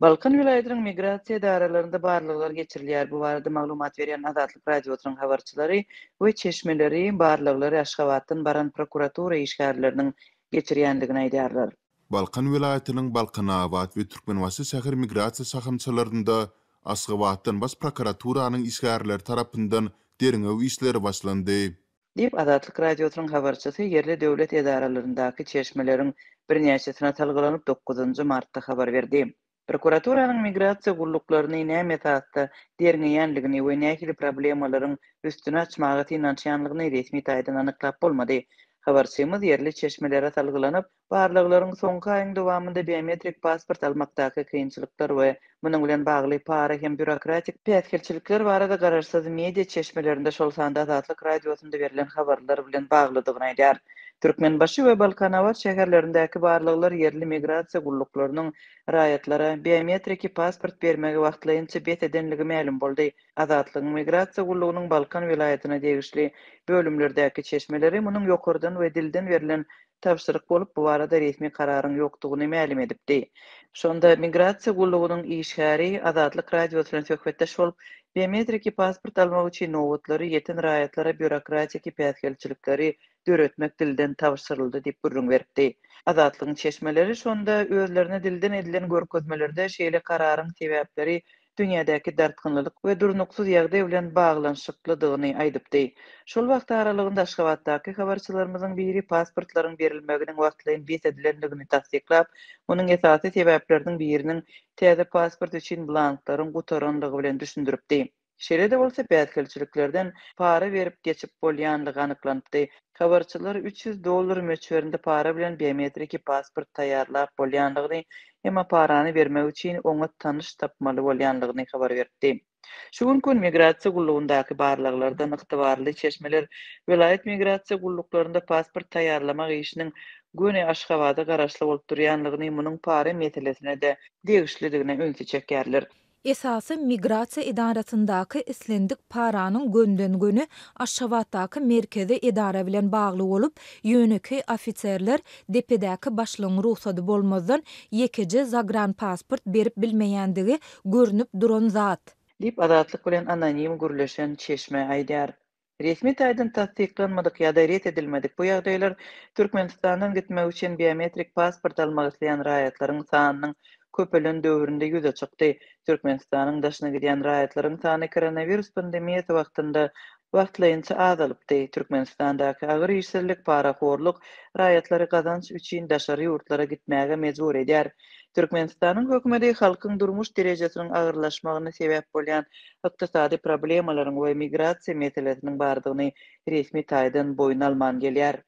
Balkan vilayetinin migrasiya daralarında barlyglar geçirilýär. Bu barada maglumat berýän Azatlyk radiosynyň habarçylary we çeşmeleri barlyglary Aşgabatdan baran prokuratura işgärleriniň geçirýändigini aýdýarlar. Balkan vilayetinin Balkanabad we Türkmenwasy şäher migrasiya sahamçylarynda Aşgabatdan bas prokuraturanın işgärleri tarapyndan deriňew işleri başlandy. Dip Azatlyk radiosynyň habarçysy yerli döwlet edaralaryndaky çeşmelerin birnäçesine talgylanyp 9 martda habar berdi. Prokuraturaның migrasiya gulluklarını näme esasda derňeýänligini we nähili problemalaryň üstüne açmagy tinançýanlygyny resmi taýdan anyklap bolmady. Habarçymyz yerli çeşmelere talgylanyp, barlyklaryň soňky aýyň dowamında biometrik pasport almakdaky kynçylyklar we munyň bilen bagly para hem bürokratik päskelçilikler barada garaşsyz media çeşmelerinde şol sanda Azatlyk radiosunda berilen habarlar bilen baglydygyny aýdýar. Türkmenbaşy we Balkanawat şäherlerindäki barlyklar yerli migrasiya gulluklarının raýatlara biometrik pasport bermegi wagtlaýynça bet edenligi ma'lum boldy. Azatlygyň migrasiya gullugynyň Balkan vilayatyna degişli bölümlerdäki çeşmeleri munyň ýokurdan we dilden berilen tapşyryk bolup bu barada resmi kararyň ýokdugyny ma'lum edipdi. Şonda migrasiya gullugynyň işgäri Azatlyk radiosyna söhbetdeş bolup biometrik pasport almak üçin nowatlary ýeten raýatlara bürokratik päsgelçilikleri döretmek dilden tapşyryldy diýip gurrun berdi. Azatlygyň çeşmeleri şonda özlerine dilden edilen görkezmelerde şeýle kararyň sebäpleri dünýädäki dartgynlyk we durnuksuz ýagdaý bilen baglanşyklydygyny aýdypdy. Şol wagt aralygynda Aşgabatdaky habarçylarymyzyň biri pasportlaryň berilmeginiň wagtlaýyn bet edilendigini tasdiklap, munyň esasy sebäpleriniň biriniň täze pasport üçin blanklaryň gutaranlygy bilen düşündiripdi. Şeýle-de bolsa päsgelçiliklerden para berip geçip bolýanlygy anyklanypdy. Habarçylar $300 möçberinde para bilen biometrik pasport taýýarlap bolýanlygyny, hemme parany bermek üçin oňa tanyş tapmaly bolýanlygyny habar berdi. Şu gün migrasiya gullugyndaky barlyklardan yktybarly çeşmeler vilayet migrasiya gulluklarynda pasport taýýarlamak işiniň göne Aşgabada garaşly bolup durýanlygyny, munyň para meselesine de degişlidigine öňki çekýärler. Esasy migrasiya idarasyndaky islendik paranyň göndengöni Aşgabatdaky merkezi idara bilen bagly bolup, ýöneki ofitserler depedäki başlygyň ruhsady bolmazdan ýekeje zagran pasport berip bilmeýändigi görünüp duran zat. Dip Azatlyk bilen anonim gürleşen çeşme aýdýar. Resmi taýdan tasdiklanmadyk ýa-da ret edilmedik bu ýagdaýlar Türkmenistandan gitmek üçin biometrik pasport almak isleýän raýatlaryň sanynyň köpelen döwründe ýüze çykdy. Türkmenistanyň daşyna gidýän raýatlaryň sany koronavirus pandemiýasy wagtynda wagtlaýynça azalypdy. Türkmenistandaky agyr işsizlik, paraxorluk raýatlary gazanç üçin daşary ýurtlara gitmäge mejbur edýär. Türkmenistanyň hökümeti halkyň durmuş derejesiniň agyrlaşmagyna sebäp bolýan ykdysady problemalaryň we migrasiya meselesiniň bardygyny resmi taýdan boyun alman gelýär.